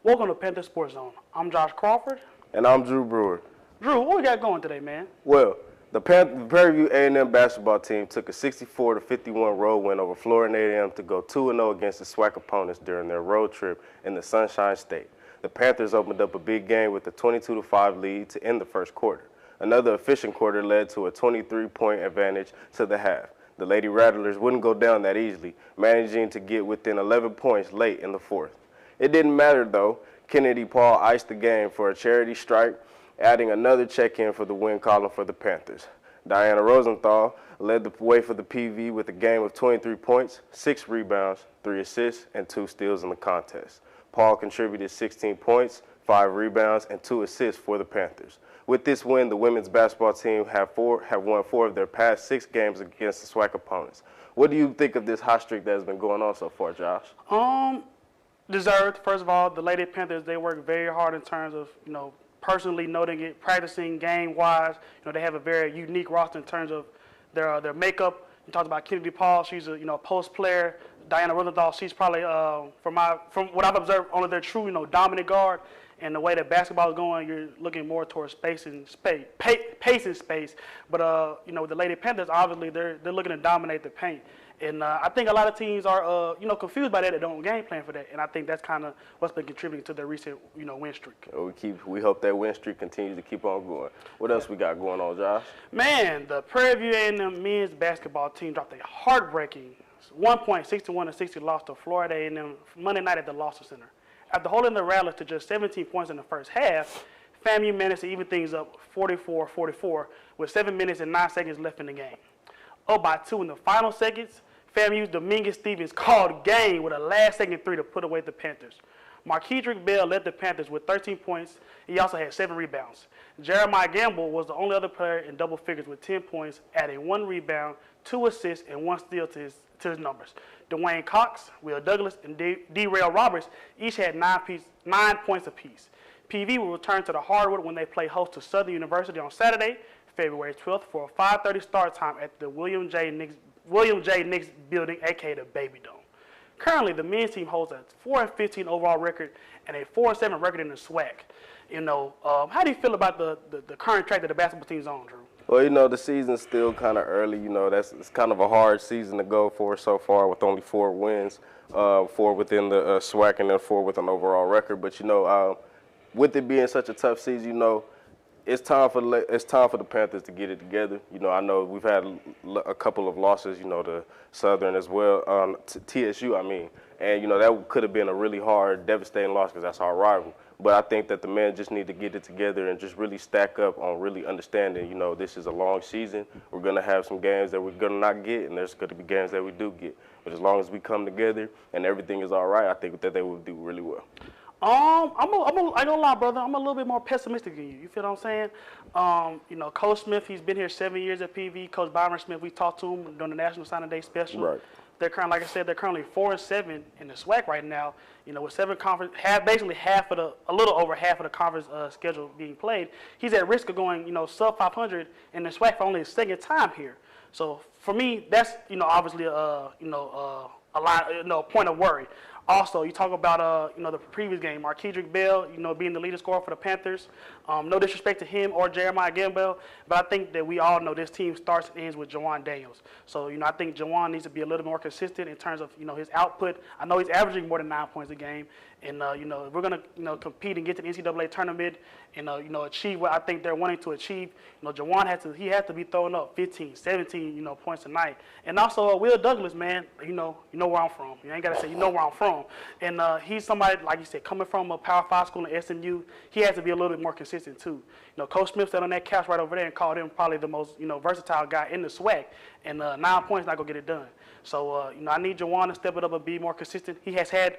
Welcome to Panther Sports Zone. I'm Josh Crawford. And I'm Drew Brewer. Drew, what we got going today, man? Well, the Prairie View A&M basketball team took a 64-51 road win over Florida A&M to go 2-0 against the SWAC opponents during their road trip in the Sunshine State. The Panthers opened up a big game with a 22-5 lead to end the first quarter. Another efficient quarter led to a 23-point advantage to the half. The Lady Rattlers wouldn't go down that easily, managing to get within 11 points late in the fourth. It didn't matter, though. Kennedy Paul iced the game for a charity strike, adding another check-in for the win column for the Panthers. Diana Rosenthal led the way for the PV with a game of 23 points, 6 rebounds, 3 assists, and 2 steals in the contest. Paul contributed 16 points, 5 rebounds, and 2 assists for the Panthers. With this win, the women's basketball team have won 4 of their past 6 games against the SWAC opponents. What do you think of this hot streak that has been going on so far, Josh? Deserved. First of all, the Lady Panthers, they work very hard in terms of, personally noting it, practicing game-wise. They have a very unique roster in terms of their makeup. You talked about Kennedy Paul. She's a, post player. Diana Rosenthal, she's probably, from what I've observed, only their true, dominant guard. And the way that basketball is going, you're looking more towards pace and space. But, the Lady Panthers, obviously, they're looking to dominate the paint. And I think a lot of teams are, confused by that. They don't game plan for that. And I think that's kind of what's been contributing to their recent, win streak. We hope that win streak continues to keep on going. What else we got going on, Josh? Man, the Prairie View A&M men's basketball team dropped a heartbreaking 61-60 loss to Florida A&M Monday night at the Lawson Center. After holding the Rattlers to just 17 points in the first half, FAMU managed to even things up 44-44 with 7 minutes and 9 seconds left in the game. Up by 2 in the final seconds, FAMU's Dominguez Stevens called game with a last-second 3 to put away the Panthers. Marquedrick Bell led the Panthers with 13 points. He also had 7 rebounds. Jeremiah Gamble was the only other player in double figures with 10 points, adding 1 rebound, 2 assists, and 1 steal to his numbers. Dwayne Cox, Will Douglas, and D-Rail Roberts each had 9 points apiece. PV will return to the hardwood when they play host to Southern University on Saturday, February 12th, for a 5:30 start time at the William J. Nix building, aka the Baby Dome. Currently, the men's team holds a 4-15 overall record and a 4-7 record in the SWAC. How do you feel about the current track that the basketball team's on, Drew? Well, the season's still kind of early. It's kind of a hard season to go for so far with only 4 wins, 4 within the SWAC and then 4 with an overall record. But with it being such a tough season, it's time for the Panthers to get it together. I know we've had a couple of losses, to Southern as well, TSU, and that could have been a really hard, devastating loss because that's our rival. But I think that the men just need to get it together and just really stack up on really understanding, this is a long season. We're going to have some games that we're going to not get, and there's going to be games that we do get. But as long as we come together and everything is all right, I think that they will do really well. I ain't gonna lie, brother. I'm a little bit more pessimistic than you. You feel what I'm saying? Coach Smith, he's been here 7 years at PV. Coach Byron Smith, we talked to him during the National Signing Day special. Right. They're currently, like I said, they're currently 4-7 in the SWAC right now. With 7 conference, a little over half of the conference schedule being played. He's at risk of going, sub 500 in the SWAC for only his second time here. So for me, that's obviously a point of worry. Also, you talk about the previous game, Marquedrick Bell, being the leading scorer for the Panthers. No disrespect to him or Jeremiah Gamble, but I think that we all know this team starts and ends with Jawan Daniels. So, I think Jawan needs to be a little more consistent in terms of, his output. I know he's averaging more than 9 points a game. And, if we're going to, compete and get to the NCAA tournament and, achieve what I think they're wanting to achieve, Jawan has to be throwing up 15, 17, points a night. And also, Will Douglas, man, you know where I'm from. You ain't got to say, where I'm from. And he's somebody, like you said, coming from a Power 5 school in SMU, he has to be a little bit more consistent, too. Coach Smith sat on that couch right over there and called him probably the most, versatile guy in the SWAC. And 9 points not going to get it done. So, I need Jawan to step it up and be more consistent. He has had,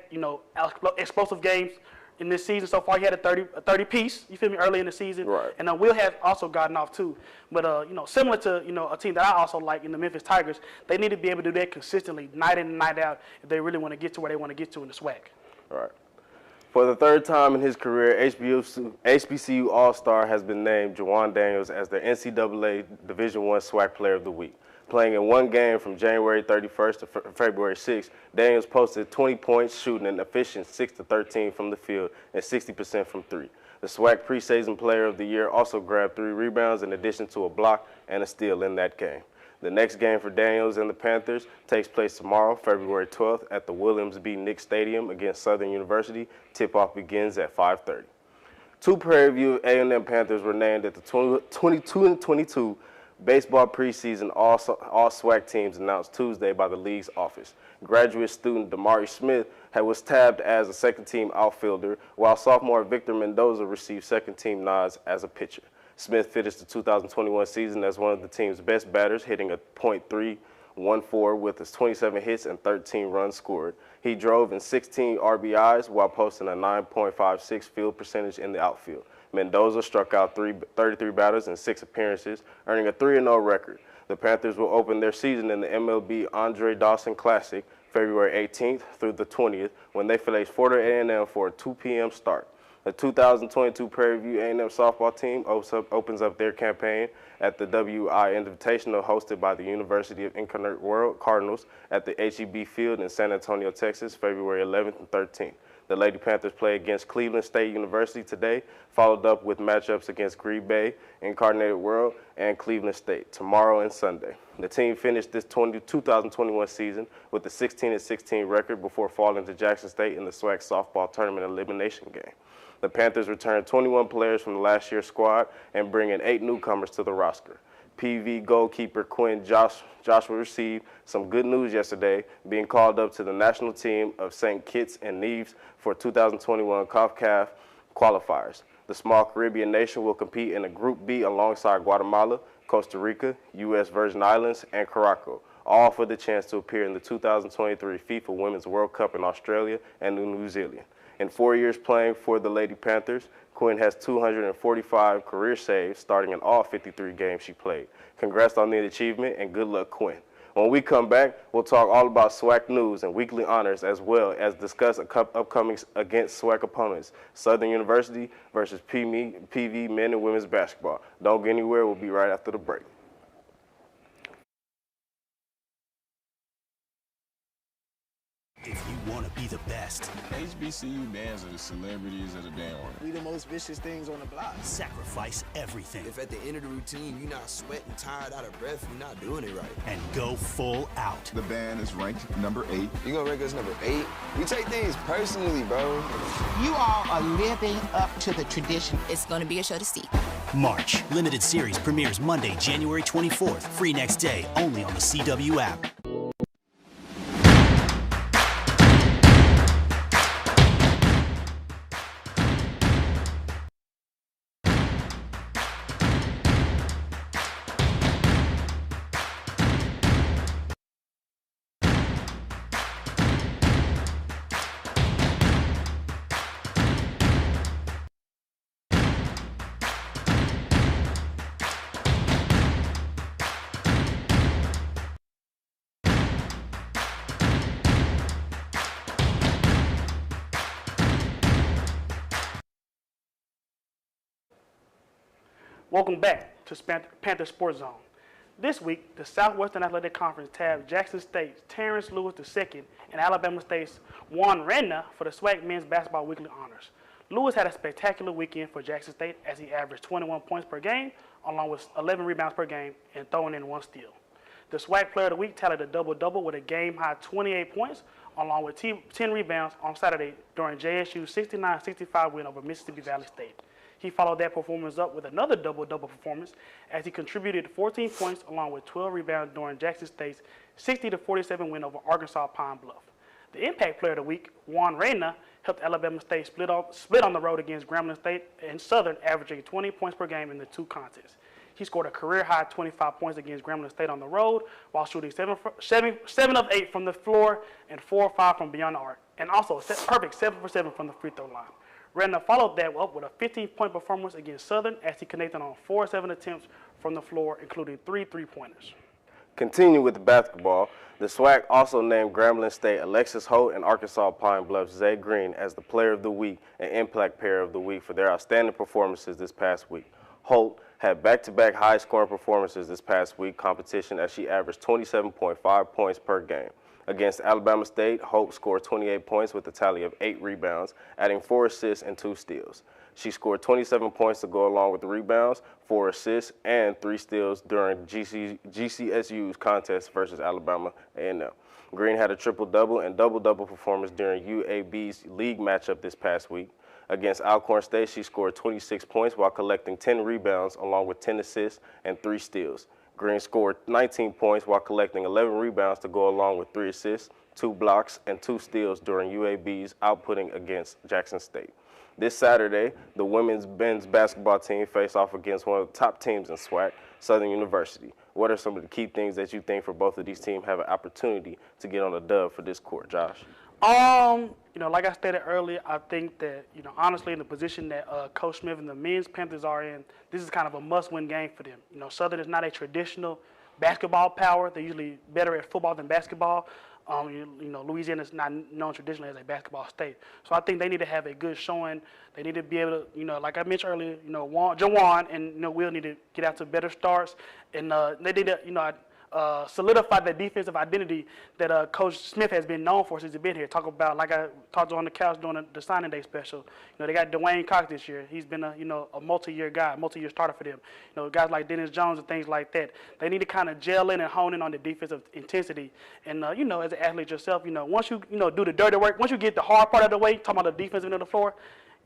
explosive games in this season so far. He had a 30 piece, you feel me, early in the season. Right. And Will has also gotten off too. But, similar to, a team that I also like in the Memphis Tigers, they need to be able to do that consistently, night in and night out, if they really want to get to where they want to get to in the SWAC. Right. For the 3rd time in his career, HBCU All-Star has been named Jawan Daniels as the NCAA Division I SWAC Player of the Week. Playing in one game from January 31st to February 6th, Daniels posted 20 points, shooting an efficient 6-13 from the field and 60% from three. The SWAC preseason player of the year also grabbed 3 rebounds in addition to a block and a steal in that game. The next game for Daniels and the Panthers takes place tomorrow, February 12th, at the Williams B. Nick Stadium against Southern University. Tip-off begins at 5:30. 2 Prairie View A&M Panthers were named at the 22 baseball preseason all SWAC teams announced Tuesday by the league's office. Graduate student Damari Smith was tabbed as a second-team outfielder, while sophomore Victor Mendoza received second-team nods as a pitcher. Smith finished the 2021 season as one of the team's best batters, hitting a .314 with his 27 hits and 13 runs scored. He drove in 16 RBIs while posting a 9.56 field percentage in the outfield. Mendoza struck out 33 batters in 6 appearances, earning a 3-0 record. The Panthers will open their season in the MLB Andre Dawson Classic February 18th through the 20th when they face Florida A&M for a 2 p.m. start. The 2022 Prairie View A&M softball team opens up their campaign at the WI Invitational hosted by the University of Incarnate World Cardinals at the HEB Field in San Antonio, Texas, February 11th and 13th. The Lady Panthers play against Cleveland State University today, followed up with matchups against Green Bay, Incarnate World, and Cleveland State tomorrow and Sunday. The team finished this 2021 season with a 16-16 record before falling to Jackson State in the SWAC softball tournament elimination game. The Panthers returned 21 players from last year's squad and bring in 8 newcomers to the roster. PV goalkeeper Quinn Joshua received some good news yesterday, being called up to the national team of St. Kitts and Nevis for 2021 CONCACAF qualifiers. The small Caribbean nation will compete in a Group B alongside Guatemala, Costa Rica, U.S. Virgin Islands, and Curaçao, all for the chance to appear in the 2023 FIFA Women's World Cup in Australia and New Zealand. In 4 years playing for the Lady Panthers, Quinn has 245 career saves, starting in all 53 games she played. Congrats on the achievement, and good luck, Quinn. When we come back, we'll talk all about SWAC news and weekly honors, as well as discuss upcoming against SWAC opponents, Southern University versus PV men and women's basketball. Don't go anywhere. We'll be right after the break. If you want to be the best, HBCU bands are the celebrities of the band world. We the most vicious things on the block. sacrifice everything If at the end of the routine you're not sweating, tired, out of breath, you're not doing it right. and go full out. The band is ranked number 8. You gonna rank us number 8? We take things personally, bro. You all are living up to the tradition. It's going to be a show to see. March. Limited series premieres Monday, January 24th. Free next day, only on the CW app. Welcome back to Panther Sports Zone. This week, the Southwestern Athletic Conference tabbed Jackson State's Terrence Lewis II and Alabama State's Juan Reyna for the SWAC Men's Basketball Weekly Honors. Lewis had a spectacular weekend for Jackson State as he averaged 21 points per game, along with 11 rebounds per game, and throwing in 1 steal. The SWAC Player of the Week tallied a double-double with a game-high 28 points, along with 10 rebounds on Saturday during JSU's 69-65 win over Mississippi Valley State. He followed that performance up with another double-double performance as he contributed 14 points along with 12 rebounds during Jackson State's 60-47 win over Arkansas Pine Bluff. The Impact Player of the Week, Juan Reyna, helped Alabama State split on the road against Grambling State and Southern, averaging 20 points per game in the 2 contests. He scored a career-high 25 points against Grambling State on the road while shooting 7 of 8 from the floor and 4 of 5 from beyond the arc, and also a perfect 7 for 7 from the free throw line. Reyna followed that up with a 15-point performance against Southern as he connected on 4 of 7 attempts from the floor, including 3 three-pointers. Continuing with the basketball, the SWAC also named Grambling State Alexis Holt and Arkansas Pine Bluff Zay Green as the Player of the Week and Impact Player of the Week for their outstanding performances this past week. Holt had back-to-back high-scoring performances this past week competition as she averaged 27.5 points per game. Against Alabama State, Hope scored 28 points with a tally of 8 rebounds, adding 4 assists and 2 steals. She scored 27 points to go along with the rebounds, 4 assists, and 3 steals during GCSU's contest versus Alabama A&M. Green had a triple-double and double-double performance during UAB's league matchup this past week. Against Alcorn State, she scored 26 points while collecting 10 rebounds along with 10 assists and 3 steals. Green scored 19 points while collecting 11 rebounds to go along with 3 assists, 2 blocks, and 2 steals during UAB's outputting against Jackson State. This Saturday, the women's men's basketball team face off against one of the top teams in SWAC, Southern University. What are some of the key things that you think for both of these teams have an opportunity to get on a dub for this court, Josh? Like I stated earlier, I think that, honestly, in the position that Coach Smith and the men's Panthers are in, this is kind of a must-win game for them. Southern is not a traditional basketball power. They're usually better at football than basketball. Louisiana is not known traditionally as a basketball state. So I think they need to have a good showing. They need to be able to, like I mentioned earlier, Jawan and Will need to get out to better starts. And they need to, solidify the defensive identity that Coach Smith has been known for since he's been here. Talk about, like I talked on the couch during the signing day special. They got Dwayne Cox this year. He's been a multi-year guy, multi-year starter for them. Guys like Dennis Jones and things like that. They need to kind of gel in and hone in on the defensive intensity. And as an athlete yourself, once you do the dirty work, once you get the hard part of the way, talking about the defensive end of the floor,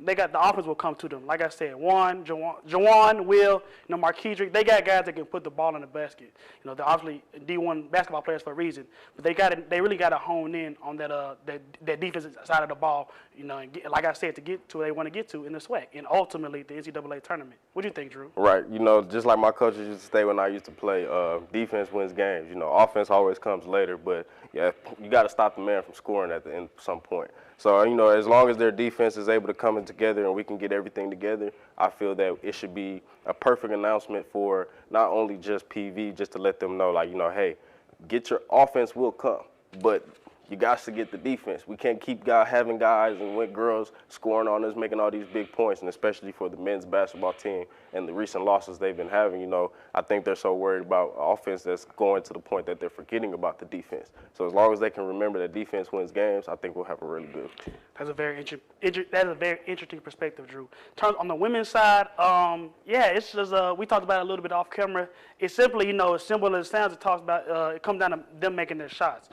they got the offense will come to them. Like I said, Jawan, Will, Marquedrick, they got guys that can put the ball in the basket. They're obviously D1 basketball players for a reason, but they really got to hone in on that defensive side of the ball. And like I said, to get to where they want to get to in the SWAC and ultimately the NCAA tournament. What do you think, Drew? Right. just like my coaches used to say when I used to play, defense wins games. Offense always comes later, but yeah, you got to stop the man from scoring at the end at some point. So, as long as their defense is able to come in together and we can get everything together, I feel that it should be a perfect announcement for not only just PV, just to let them know, hey, get your offense will come, but you got to get the defense. We can't keep having guys and girls scoring on us, making all these big points, and especially for the men's basketball team and the recent losses they've been having, I think they're so worried about offense that's going to the point that they're forgetting about the defense. So as long as they can remember that defense wins games, I think we'll have a really good team. That's a very interesting perspective, Drew. On the women's side, it's just we talked about it a little bit off camera. It's simply, as simple as it sounds. It talks about it comes down to them making their shots.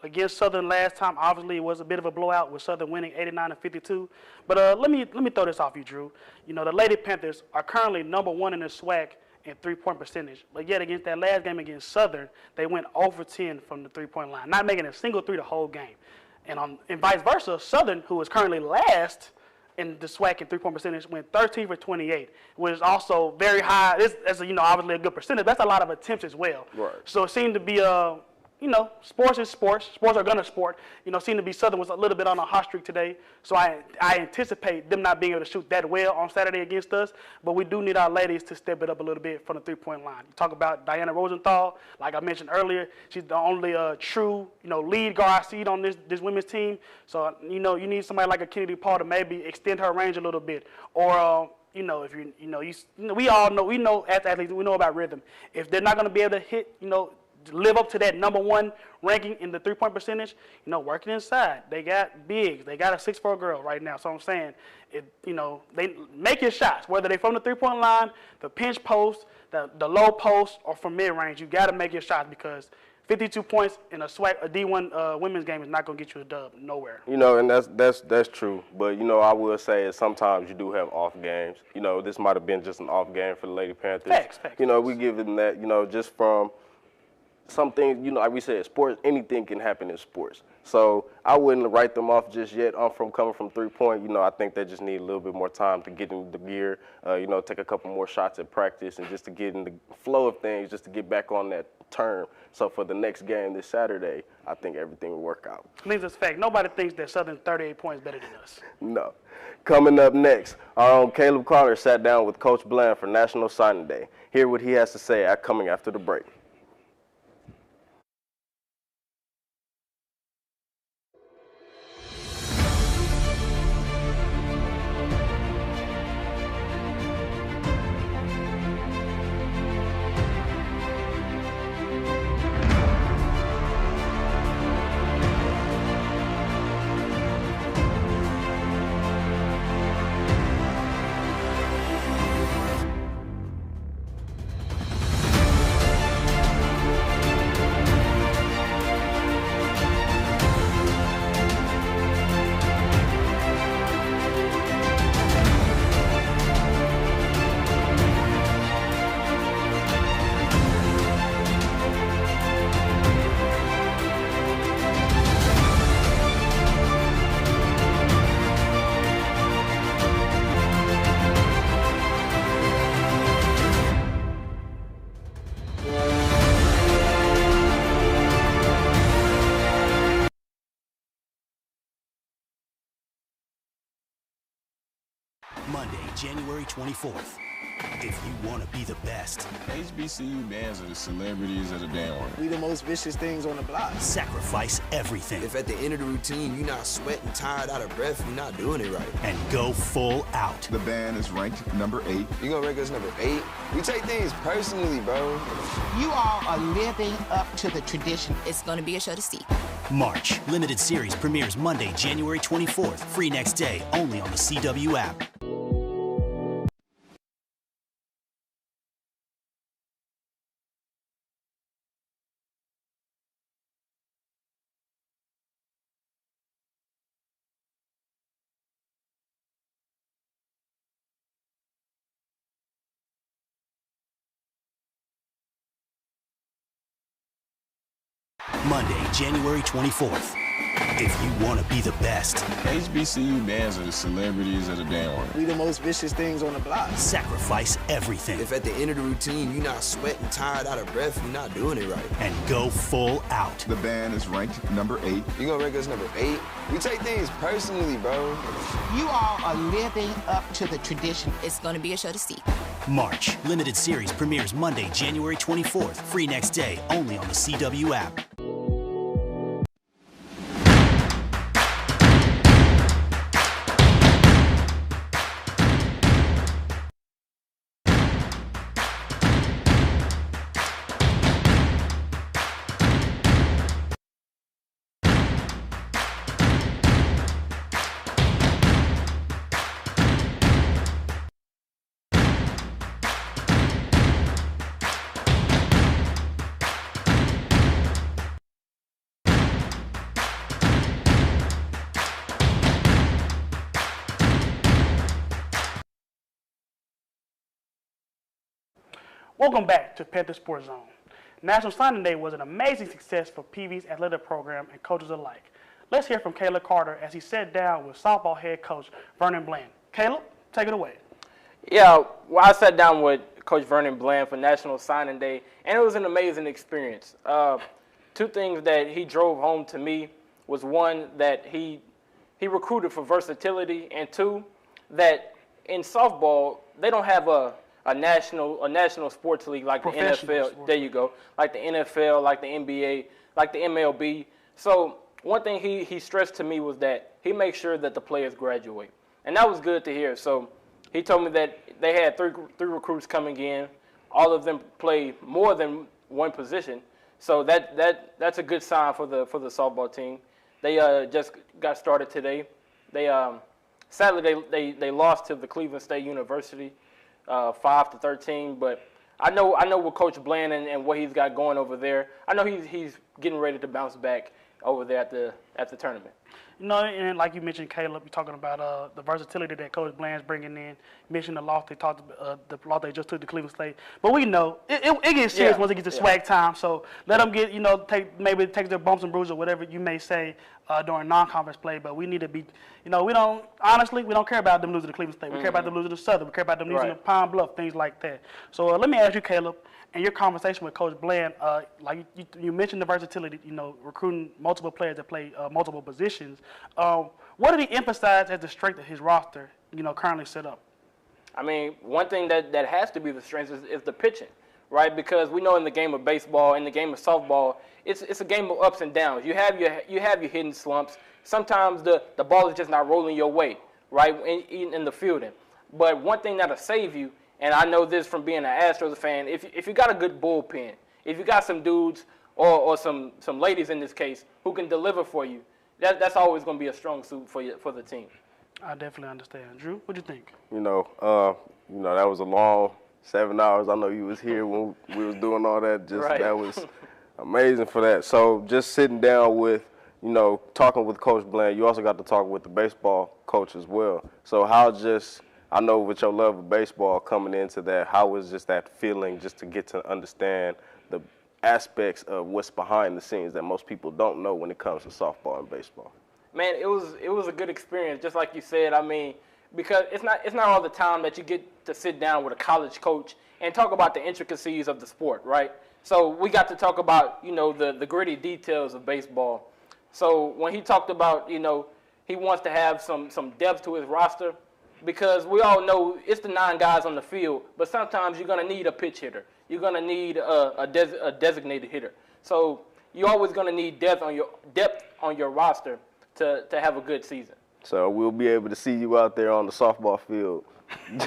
Against Southern last time, obviously it was a bit of a blowout with Southern winning 89-52. But let me throw this off you, Drew. The Lady Panthers are currently #1 in the SWAC in three-point percentage. But yet against that last game against Southern, they went 0 for 10 from the three-point line, not making a single three the whole game. And vice versa, Southern, who is currently last in the SWAC in three-point percentage, went 13 for 28, which is also very high. That's obviously a good percentage. That's a lot of attempts as well. Right. So it seemed to be sports is sports. Sports are gonna sport. Seemed to be Southern was a little bit on a hot streak today. So I anticipate them not being able to shoot that well on Saturday against us. But we do need our ladies to step it up a little bit from the three-point line. You talk about Diana Rosenthal, like I mentioned earlier. She's the only true lead guard I see on this women's team. So you need somebody like a Kennedy Paul to maybe extend her range a little bit, or if we all know as athletes, we know about rhythm. If they're not going to be able to hit, live up to that #1 ranking in the three-point percentage, working inside. They got bigs. They got a 6'4" girl right now. So I'm saying, they make your shots, whether they from the three-point line, the pinch post, the low post, or from mid-range. You got to make your shots because 52 points in a SWAC, a D1 women's game is not going to get you a dub nowhere. And that's true. But, I will say is sometimes you do have off games. This might have been just an off game for the Lady Panthers. Facts. We give them that, just from some things, like we said, sports, anything can happen in sports. So I wouldn't write them off just yet from coming from three-point. I think they just need a little bit more time to get in the gear, take a couple more shots at practice and just to get in the flow of things, just to get back on that term. So for the next game this Saturday, I think everything will work out. Needless fact, nobody thinks that Southern 38 points better than us. No. Coming up next, our own Caleb Carter sat down with Coach Bland for National Signing Day. Hear what he has to say coming after the break. Monday, January 24th. If you want to be the best, HBCU bands are the celebrities of the damn world. We the most vicious things on the block. sacrifice everything If at the end of the routine you're not sweating, tired, out of breath, you're not doing it right. and go full out. The band is ranked number 8. You gonna rank us number 8? We take things personally, bro. You all are living up to the tradition. It's going to be a show to see. March. Limited series premieres Monday, January 24th. Free next day, only on the CW app. Monday, January 24th. If you want to be the best, HBCU bands are the celebrities of the damn world. We the most vicious things on the block. sacrifice everything If at the end of the routine you're not sweating, tired, out of breath, you're not doing it right. and go full out. The band is ranked number 8. You gonna rank us number 8? We take things personally, bro. You all are living up to the tradition. It's going to be a show to see. March. Limited series premieres Monday, January 24th. Free next day, only on the CW app. Welcome back to Panther Sports Zone. National Signing Day was an amazing success for PV's athletic program and coaches alike. Let's hear from Caleb Carter as he sat down with softball head coach Vernon Bland. Caleb, take it away. Yeah, well, I sat down with Coach Vernon Bland for National Signing Day, and it was an amazing experience. Two things that he drove home to me was, one, that he recruited for versatility, and two, that in softball they don't have a national sports league like the Professional NFL. sports There you go, like the NFL, like the NBA, like the MLB. So one thing he stressed to me was that he makes sure that the players graduate, and that was good to hear. So he told me that they had three recruits coming in. All of them play more than one position, so that's a good sign for the softball team. They just got started today. They sadly they lost to the Cleveland State University, 5-13. But I know with Coach Bland and what he's got going over there, I know he's getting ready to bounce back over there at the tournament. You know, and like you mentioned, Caleb, you're talking about the versatility that Coach Bland's bringing in. You mentioned the loss the loss they just took to Cleveland State. But we know it gets serious once it gets to SWAC time. So let them get, take their bumps and bruises or whatever you may say during non-conference play. But we need to be, we don't care about them losing to Cleveland State. We care about them losing to Southern. We care about them losing to Pine Bluff, things like that. So let me ask you, Caleb, in your conversation with Coach Bland, like you mentioned the versatility, recruiting multiple players that play multiple positions. What did he emphasize as the strength of his roster, currently set up? I mean, one thing that has to be the strength is the pitching, right? Because we know in the game of baseball, in the game of softball, it's a game of ups and downs. You have your hidden slumps. Sometimes the ball is just not rolling your way, right, in the fielding. But one thing that'll save you, and I know this from being an Astros fan, if you got a good bullpen, if you got some dudes or some ladies in this case who can deliver for you, that's always going to be a strong suit for the team. I definitely understand. Drew, what do you think? That was a long 7 hours. I know you was here when we was doing all that. That was amazing for that. So just sitting down with, talking with Coach Bland, you also got to talk with the baseball coach as well. So I know with your love of baseball coming into that, how was just that feeling just to get to understand the aspects of what's behind the scenes that most people don't know when it comes to softball and baseball? Man, it was a good experience, just like you said. I mean, because it's not all the time that you get to sit down with a college coach and talk about the intricacies of the sport, right? So we got to talk about, the gritty details of baseball. So when he talked about, he wants to have some depth to his roster, because we all know it's the 9 guys on the field, but sometimes you're going to need a pitch hitter. You're going to need a designated hitter. So you're always going to need depth on your roster to have a good season. So we'll be able to see you out there on the softball field.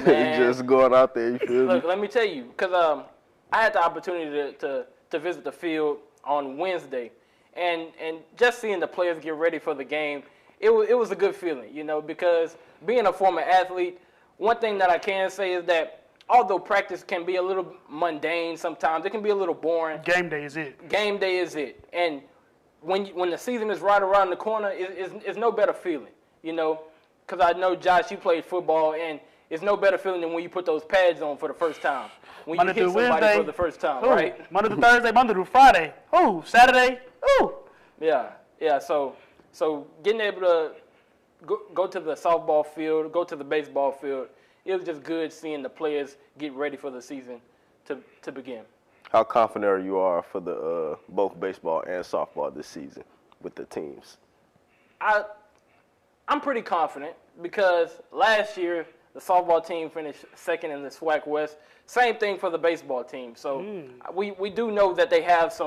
Man. Just going out there, you feel Look, me? let me tell you, because I had the opportunity to visit the field on Wednesday, and just seeing the players get ready for the game, it was a good feeling, you know, because being a former athlete, one thing that I can say is that although practice can be a little mundane sometimes, it can be a little boring. Game day is it. Game day is it. And when the season is right around the corner, it's no better feeling, you know, because I know, Josh, you played football, and it's no better feeling than when you put those pads on for the first time. When Monday you hit through somebody Wednesday, for the first time, ooh. right? Monday through Thursday, Monday through Friday. Ooh, Saturday. Ooh. Yeah. So getting able to go to the softball field, go to the baseball field, it was just good seeing the players get ready for the season to begin. How confident are you for the both baseball and softball this season with the teams? I'm pretty confident because last year the softball team finished second in the SWAC West. Same thing for the baseball team. So we do know that they have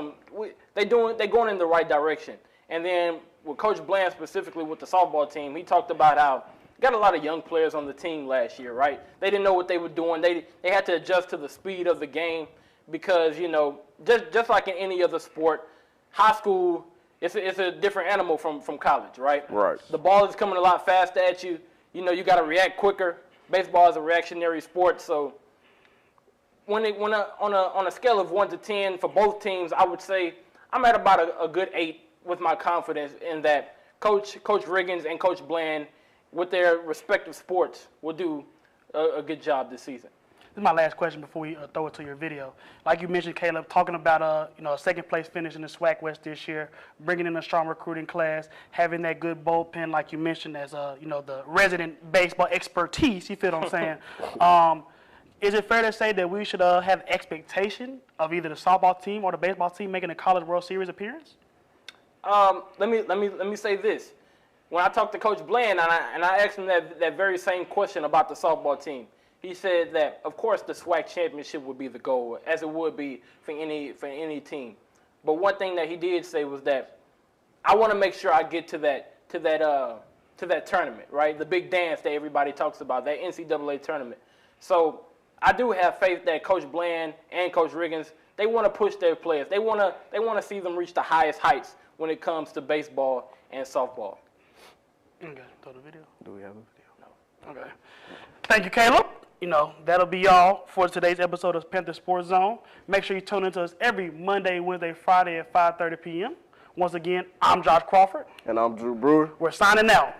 they're going in the right direction. And then with Coach Bland specifically with the softball team, he talked about how got a lot of young players on the team last year, right? They didn't know what they were doing. They had to adjust to the speed of the game because, you know, just like in any other sport, high school, it's a different animal from college, right? Right. The ball is coming a lot faster at you. You know, you got to react quicker. Baseball is a reactionary sport, so on a scale of 1 to 10 for both teams, I would say I'm at about a good 8 with my confidence in that Coach Riggins and Coach Bland, with their respective sports, will do a good job this season. This is my last question before we throw it to your video. Like you mentioned, Caleb, talking about a second place finish in the SWAC West this year, bringing in a strong recruiting class, having that good bullpen, like you mentioned, as the resident baseball expertise. You feel what I'm saying? Is it fair to say that we should have expectation of either the softball team or the baseball team making a College World Series appearance? Let me say this. When I talked to Coach Bland and I asked him that very same question about the softball team, he said that of course the SWAC championship would be the goal, as it would be for any team. But one thing that he did say was that I want to make sure I get to that tournament, right? The big dance that everybody talks about, that NCAA tournament. So I do have faith that Coach Bland and Coach Riggins, they want to push their players. They want to see them reach the highest heights when it comes to baseball and softball. Okay, throw the video. Do we have a video? No. Okay. Thank you, Caleb. That'll be all for today's episode of Panther Sports Zone. Make sure you tune into us every Monday, Wednesday, Friday at 5:30 p.m. Once again, I'm Josh Crawford. And I'm Drew Brewer. We're signing out.